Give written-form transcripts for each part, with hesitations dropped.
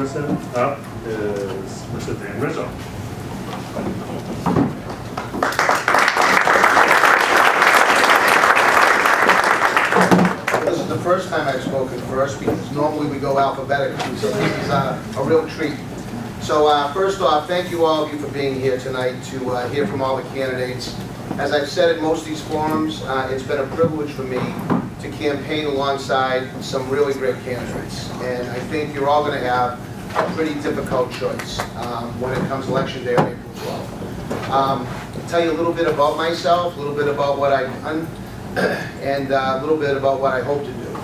person up is Mr. Dan Rizzo. This is the first time I've spoken first because normally we go alphabetically, so this is a real treat. So first off, thank you all of you for being here tonight to hear from all the candidates. As I've said at most of these forums, it's been a privilege for me to campaign alongside some really great candidates. And I think you're all going to have a pretty difficult choice when it comes election day on April 12th. I'll tell you a little bit about myself, a little bit about what I've done, and a little bit about what I hope to do.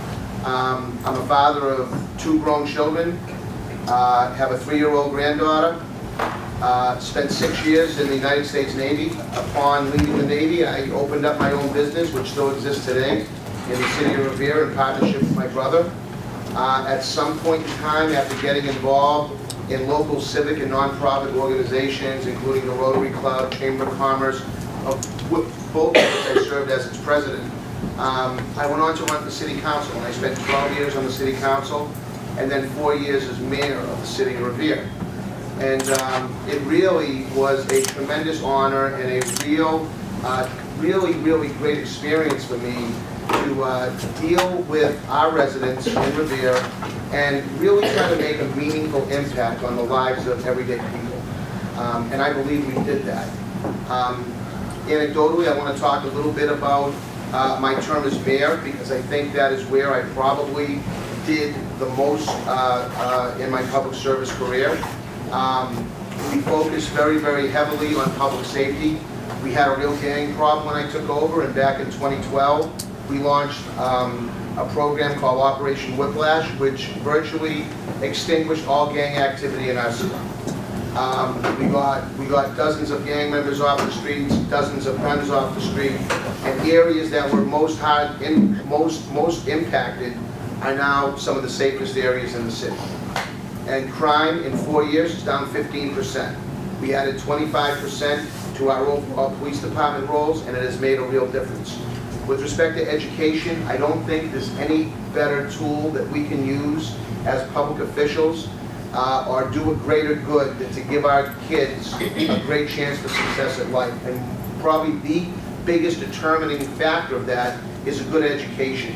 I'm a father of 2 grown children, have a 3-year-old granddaughter, spent 6 years in the United States Navy. Upon leaving the Navy, I opened up my own business, which still exists today, in the city of Revere in partnership with my brother. At some point in time, after getting involved in local civic and nonprofit organizations, including the Rotary Club, Chamber of Commerce, both of which I served as its president, I went on to run for city council, and I spent 12 years on the city council, and then 4 years as mayor of the city of Revere. And it really was a tremendous honor and a really great experience for me to deal with our residents in Revere and really try to make a meaningful impact on the lives of everyday people. And I believe we did that. Anecdotally, I want to talk a little bit about my term as mayor, because I think that is where I probably did the most in my public service career. We focused very heavily on public safety. We had a real gang problem when I took over, and back in 2012, we launched a program called Operation Whiplash, which virtually extinguished all gang activity in our city. We got dozens of gang members off the streets, dozens of guns off the street, and areas that were most impacted are now some of the safest areas in the city. And crime in 4 years is down 15%. We added 25% to our overall police department roles, and it has made a real difference. With respect to education, I don't think there's any better tool that we can use as public officials or do a greater good than to give our kids a great chance for success at life. And probably the biggest determining factor of that is a good education.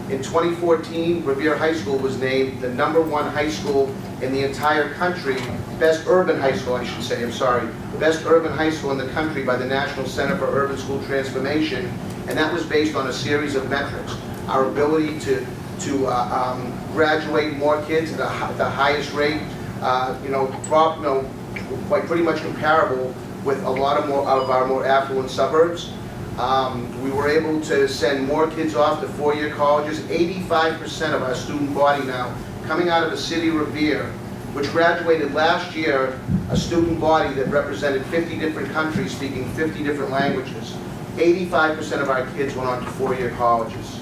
In 2014, Revere High School was named the #1 high school in the entire country, best urban high school, I should say, I'm sorry, best urban high school in the country by the National Center for Urban School Transformation, and that was based on a series of metrics. Our ability to graduate more kids at the highest rate, quite pretty much comparable with a lot of our more affluent suburbs. We were able to send more kids off to 4-year colleges. 85% of our student body now coming out of the city of Revere, which graduated last year, a student body that represented 50 different countries speaking 50 different languages. 85% of our kids went on to 4-year colleges.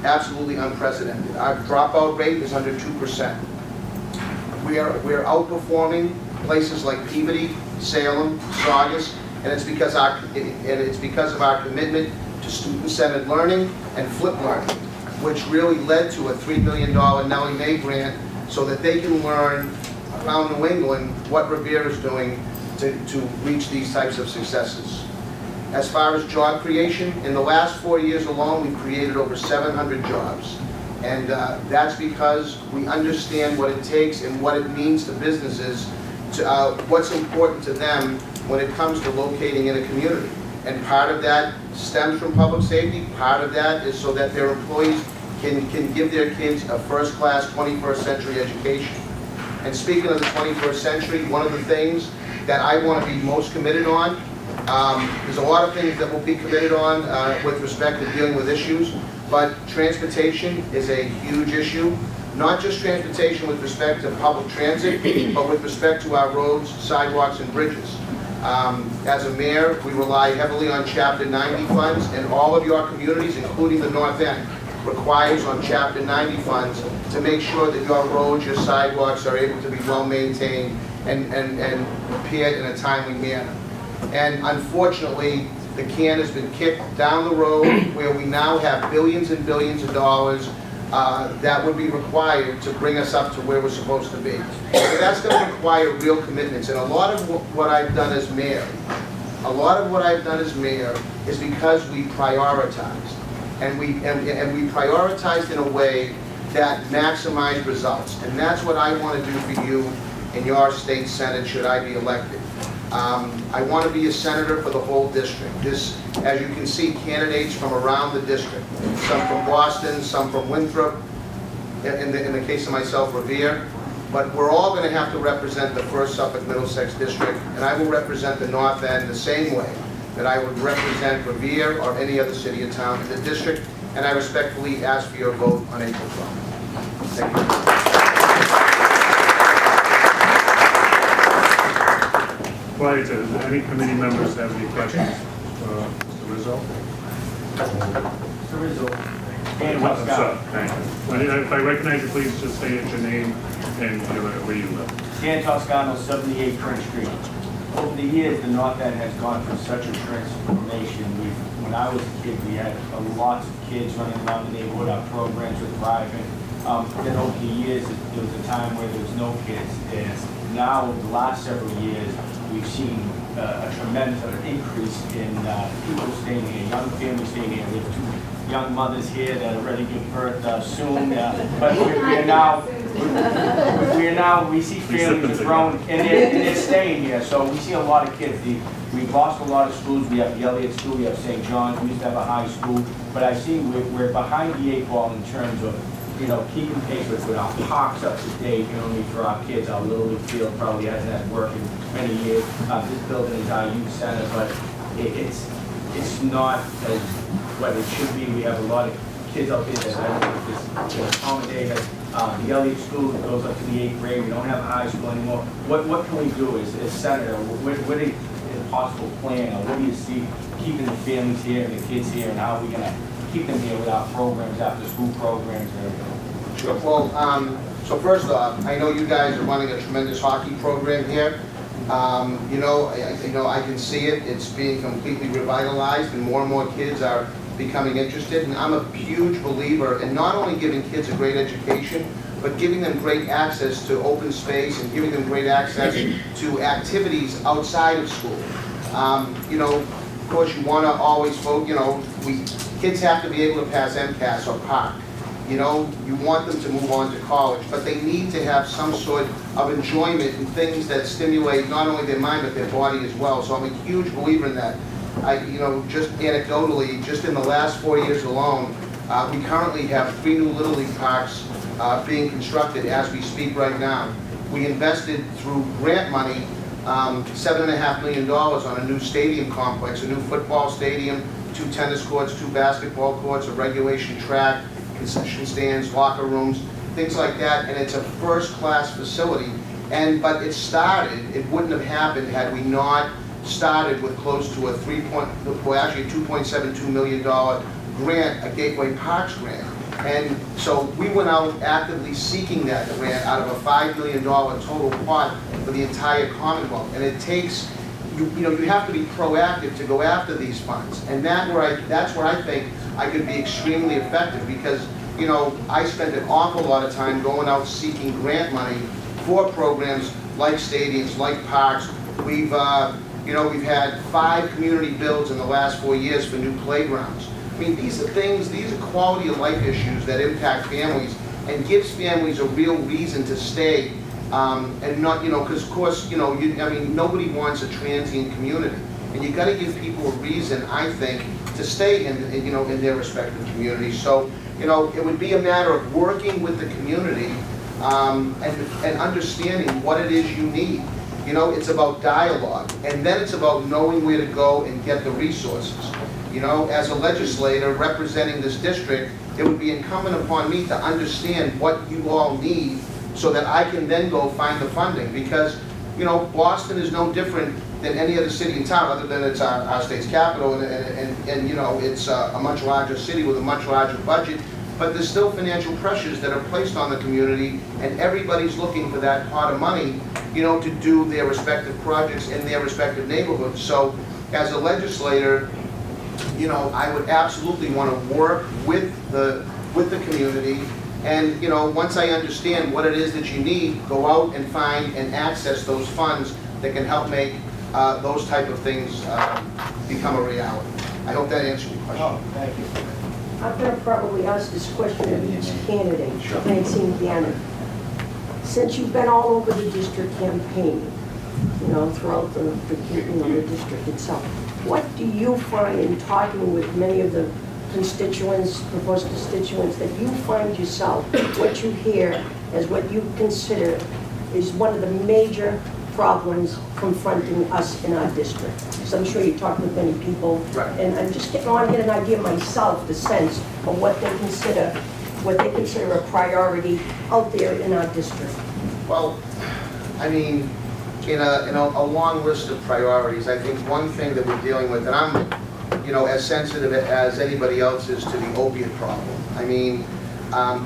Absolutely unprecedented. Our dropout rate is under 2%. We're outperforming places like Peabody, Salem, Saugus, and it's because of our commitment to student-centered learning and flipped learning, which really led to a $3 million Nellie Mae grant so that they can learn around New England what Revere is doing to reach these types of successes. As far as job creation, in the last 4 years alone, we've created over 700 jobs. And that's because we understand what it takes and what it means to businesses, to what's important to them when it comes to locating in a community. And part of that stems from public safety. Part of that is so that their employees can give their kids a first-class 21st century education. And speaking of the 21st century, one of the things that I want to be most committed on, there's a lot of things that we'll be committed on with respect to dealing with issues, but transportation is a huge issue. Not just transportation with respect to public transit, but with respect to our roads, sidewalks, and bridges. As a mayor, we rely heavily on Chapter 90 funds, and all of your communities, including the North End, requires on Chapter 90 funds to make sure that your roads, your sidewalks are able to be well maintained and repaired in a timely manner. And unfortunately, the can has been kicked down the road where we now have billions and billions of dollars that would be required to bring us up to where we're supposed to be. So that's going to require real commitments, and a lot of what I've done as mayor, is because we prioritized, and we prioritized in a way that maximized results, and that's what I want to do for you in your state senate should I be elected. I want to be a senator for the whole district. This, as you can see, candidates from around the district, some from Boston, some from Winthrop, in the case of myself, Revere, but we're all going to have to represent the first Suffolk Middlesex district, and I will represent the North End the same way that I would represent Revere or any other city or town in the district, and I respectfully ask for your vote on April 12th. Thank you. Quiet, any committee members have any questions? Mr. Rizzo? Mr. Rizzo. Dan Thank you. If I recognize you, please just say your name and where you live. Dan Toscano, 78 French Street. Over the years, the North End has gone through such a transformation. When I was a kid, we had lots of kids running around the neighborhood. Our programs were thriving. Then over the years, there was a time where there was no kids. And now, over the last several years, we've seen a tremendous increase in people staying here, young families staying here. We have 2 young mothers here that are ready to give birth soon. But we see families growing and they're staying here. So we see a lot of kids. We've lost a lot of schools. We have the Elliott School, we have St. John's, we used to have a high school. But I see we're behind the 8 ball in terms of, keeping pace with our parks up to date, for our kids. Our Little League field probably hasn't had work in many years. This building is our youth center, but it's not as what it should be. We have a lot of kids out there that can accommodate us. The Elliott School goes up to the 8th grade. We don't have a high school anymore. What can we do as senator? What is a possible plan, or what do you see keeping the families here and the kids here, and how are we going to keep them here with our programs, after school programs and everything? Sure. Well, so first off, I know you guys are running a tremendous hockey program here. I can see it. It's being completely revitalized, and more kids are becoming interested. And I'm a huge believer in not only giving kids a great education, but giving them great access to open space and giving them great access to activities outside of school. Of course, you want to always kids have to be able to pass MCAS or PARC. You want them to move on to college, but they need to have some sort of enjoyment and things that stimulate not only their mind but their body as well. So I'm a huge believer in that. Just anecdotally, just in the last 4 years alone, we currently have 3 new Little League parks being constructed as we speak right now. We invested through grant money $7.5 million on a new stadium complex, a new football stadium, 2 tennis courts, 2 basketball courts, a regulation track, concession stands, locker rooms, things like that, and it's a first-class facility. But it wouldn't have happened had we not started with close to a $2.72 million grant, a Gateway Parks grant. And so we went out actively seeking that grant out of a $5 million total pot for the entire Commonwealth. And it takes, you have to be proactive to go after these funds. And that's where I think I could be extremely effective, because, I spend an awful lot of time going out seeking grant money for programs like stadiums, like parks. We've had 5 community builds in the last 4 years for new playgrounds. I mean, these are quality of life issues that impact families and gives families a real reason to stay, and not, because of course, nobody wants a transient community, and you got to give people a reason, I think, to stay in their respective communities. So, it would be a matter of working with the community and understanding what it is you need. It's about dialogue, and then it's about knowing where to go and get the resources. As a legislator representing this district, it would be incumbent upon me to understand what you all need so that I can then go find the funding. Because, Boston is no different than any other city in town, other than it's our state's capital, and it's a much larger city with a much larger budget. But there's still financial pressures that are placed on the community, and everybody's looking for that pot of money, to do their respective projects in their respective neighborhoods. So, as a legislator, I would absolutely want to work with the community And, once I understand what it is that you need, go out and find and access those funds that can help make those type of things become a reality. I hope that answered your question. Oh, thank you. I'm going to probably ask this question of each candidate, Sure. Maxine Gannon. Since you've been all over the district campaigning, throughout the district itself, what do you find in talking with many of the constituents, proposed constituents, that you find yourself, what you hear as what you consider is one of the major problems confronting us in our district? So I'm sure you talk with many people, Right. and I'm just getting, I want to get an idea myself, the sense of what they consider a priority out there in our district. Well, I mean, in a long list of priorities, I think one thing that we're dealing with, and I'm, as sensitive as anybody else is to the opiate problem. I mean,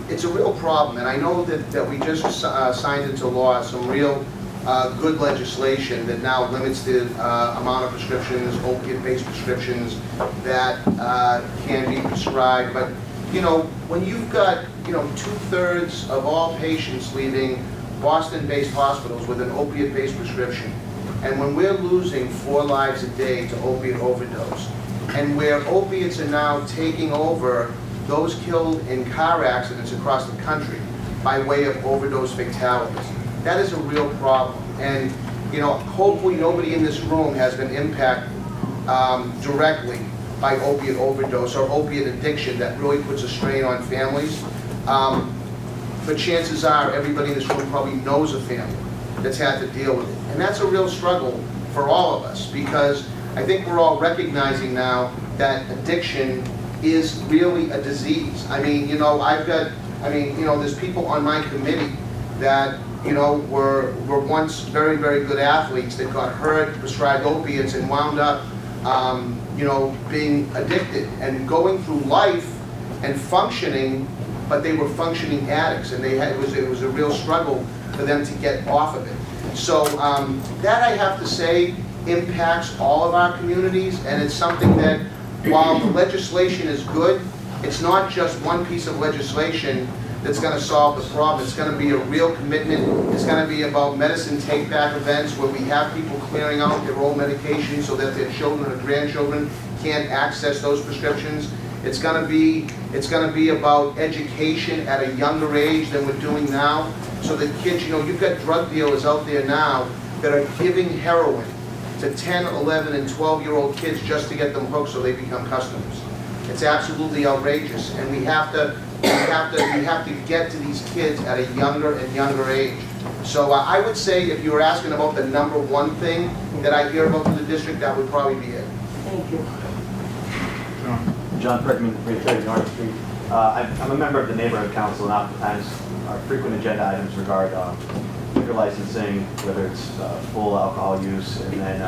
it's a real problem, and I know that we just signed into law some real good legislation that now limits the amount of prescriptions, opiate-based prescriptions, that can be prescribed. But, when you've got, 2/3 of all patients leaving Boston-based hospitals with an opiate-based prescription, and when we're losing 4 lives a day to opiate overdose, and where opiates are now taking over those killed in car accidents across the country by way of overdose fatalities, that is a real problem. And, hopefully nobody in this room has been impacted directly by opiate overdose or opiate addiction that really puts a strain on families. But chances are everybody in this room probably knows a family that's had to deal with it. And that's a real struggle for all of us, because I think we're all recognizing now that addiction is really a disease. I mean, there's people on my committee that, were once very, very good athletes that got hurt, prescribed opiates, and wound up, being addicted and going through life and functioning, but they were functioning addicts, and it was a real struggle for them to get off of it. So that, I have to say, impacts all of our communities, and it's something that, while the legislation is good, it's not just one piece of legislation that's going to solve the problem. It's going to be a real commitment. It's going to be about medicine take-back events where we have people clearing out their own medications so that their children or grandchildren can't access those prescriptions. It's going to be about education at a younger age than we're doing now, so that kids, you've got drug dealers out there now that are giving heroin to 10, 11, and 12-year-old kids just to get them hooked so they become customers. It's absolutely outrageous, and we have to get to these kids at a younger and younger age. So I would say, if you were asking about the number one thing that I hear about in the district, that would probably be it. Thank you. John Perkman, 330 North Street. I'm a member of the neighborhood council, and oftentimes our frequent agenda items regard liquor licensing, whether it's full alcohol use, and then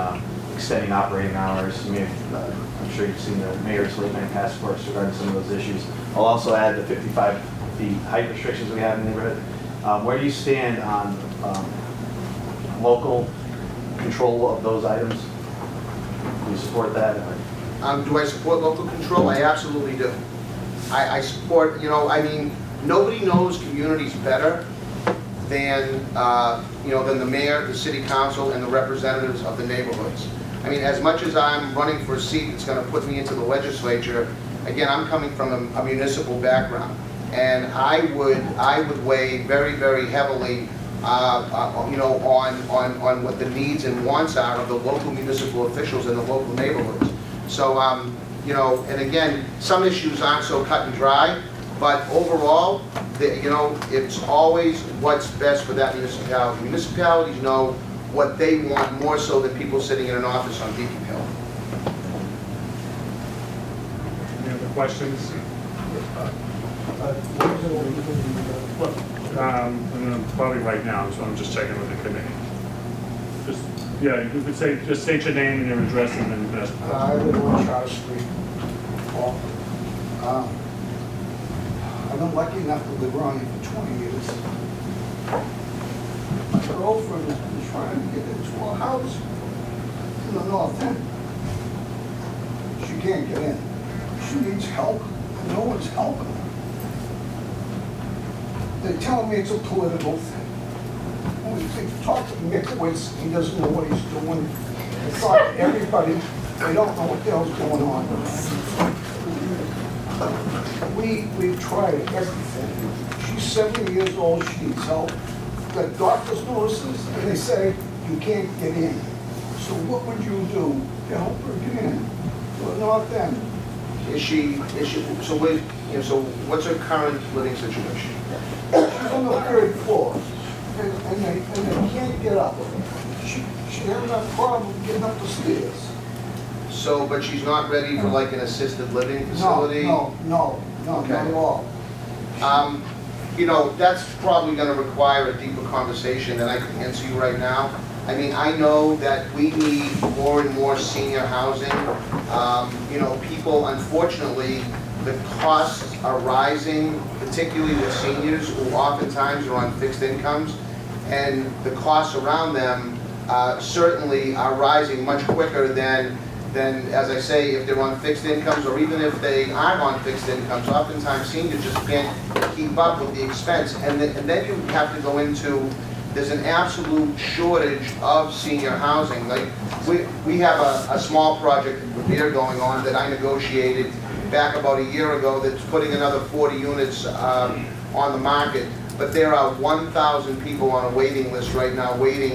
extending operating hours. I'm sure you've seen the mayor's late night task force regarding some of those issues. I'll also add the 55 feet height restrictions we have in the neighborhood. Where do you stand on local control of those items? Do you support that? Do I support local control? I absolutely do. I support, nobody knows communities better than the mayor, the city council, and the representatives of the neighborhoods. I mean, as much as I'm running for a seat that's going to put me into the legislature, again, I'm coming from a municipal background, and I would weigh very, very heavily, on what the needs and wants are of the local municipal officials in the local neighborhoods. So, and again, some issues aren't so cut and dry, but overall, it's always what's best for that municipality. Municipalities know what they want more so than people sitting in an office on Beacon Hill. Any other questions? Probably right now, so I'm just checking with the committee. You could say, just state your name and your address and then ask. I live on Charter Street. I've been lucky enough to live around here for 20 years. My girlfriend has been trying to get into a house in the north end. She can't get in. She needs help, and no one's helping her. They're telling me it's a political thing. When you talk to Mickowitz, he doesn't know what he's doing. I thought everybody, they don't know what the hell's going on. We've tried everything. She's 70 years old, she needs help. Got doctor's notices, and they say, you can't get in. So what would you do to help her get in? Well, not them. So what's her current living situation? She's on the 3rd floor, and they can't get up. She has a problem getting up the stairs. So, but she's not ready for like an assisted living facility? No, not at all. You know, that's probably gonna require a deeper conversation than I can answer you right now. I mean, I know that we need more and more senior housing. You know, people, unfortunately, the costs are rising, particularly with seniors who oftentimes are on fixed incomes, and the costs around them certainly are rising much quicker than, as I say, if they're on fixed incomes, or even if they aren't on fixed incomes. Oftentimes seniors just can't keep up with the expense, and then you have to go into, there's an absolute shortage of senior housing. Like, we have a small project in Revere going on that I negotiated back about a year ago that's putting another 40 units on the market, but there are 1,000 people on a waiting list right now waiting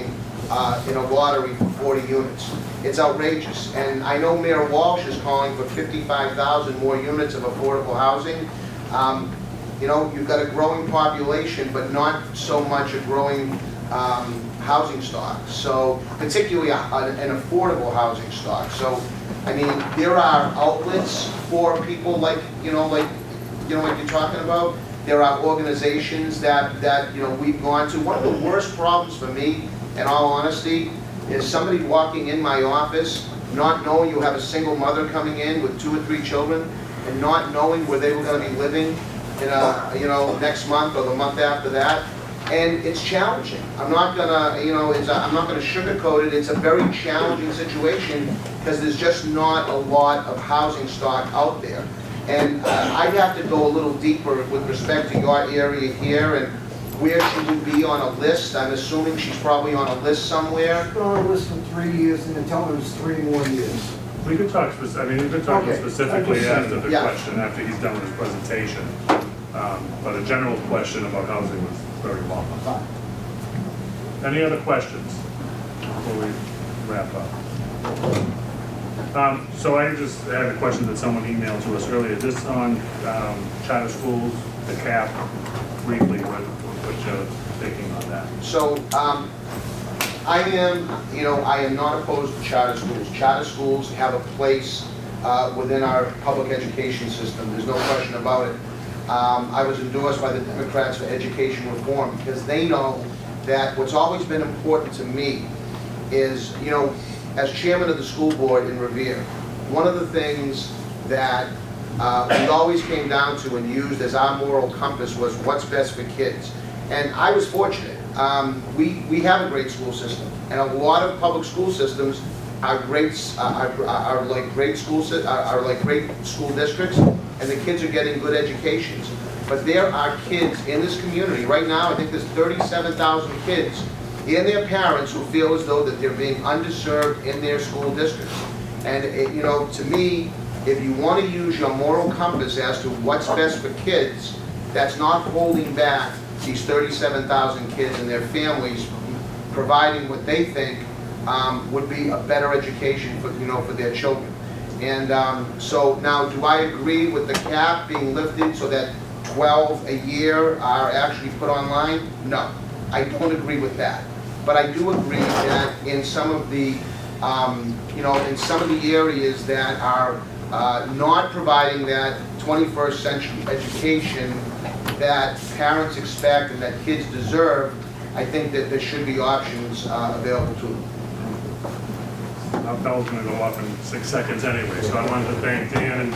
in a lottery for 40 units. It's outrageous, and I know Mayor Walsh is calling for 55,000 more units of affordable housing. You know, you've got a growing population, but not so much a growing housing stock. So, particularly an affordable housing stock. So, I mean, there are outlets for people like you're talking about. There are organizations that we've gone to. One of the worst problems for me, in all honesty, is somebody walking in my office, not knowing you have a single mother coming in with 2 or 3 children, and not knowing where they were going to be living in next month or the month after that. And it's challenging. I'm not gonna, I'm not gonna sugarcoat it. It's a very challenging situation because there's just not a lot of housing stock out there. And I'd have to go a little deeper with respect to your area here and where she would be on a list. I'm assuming she's probably on a list somewhere. She's been on a list for 3 years, and they're telling us 3 more years. We could talk, we could talk Okay. specifically after the Yeah. question, after he's done with his presentation. But a general question about housing was very long. Fine. Any other questions before we wrap up? So I just had a question that someone emailed to us earlier. This on charter schools, the cap, briefly, what's your thinking on that? So I am not opposed to charter schools. Charter schools have a place within our public education system. There's no question about it. I was endorsed by the Democrats for education reform because they know that what's always been important to me is, as chairman of the school board in Revere, one of the things that we always came down to and used as our moral compass was what's best for kids. And I was fortunate. We have a great school system, and a lot of public school systems are great, are like great school districts, and the kids are getting good educations. But there are kids in this community right now. I think there's 37,000 kids and their parents who feel as though that they're being underserved in their school districts. And to me, if you want to use your moral compass as to what's best for kids, that's not holding back these 37,000 kids and their families, providing what they think would be a better education for their children. And so now, do I agree with the cap being lifted so that 12 a year are actually put online? No, I don't agree with that. But I do agree that in some of the areas that are not providing that 21st century education that parents expect and that kids deserve, I think that there should be options available to them. Our bell's going to go off in 6 seconds anyway, so I wanted to thank Dan and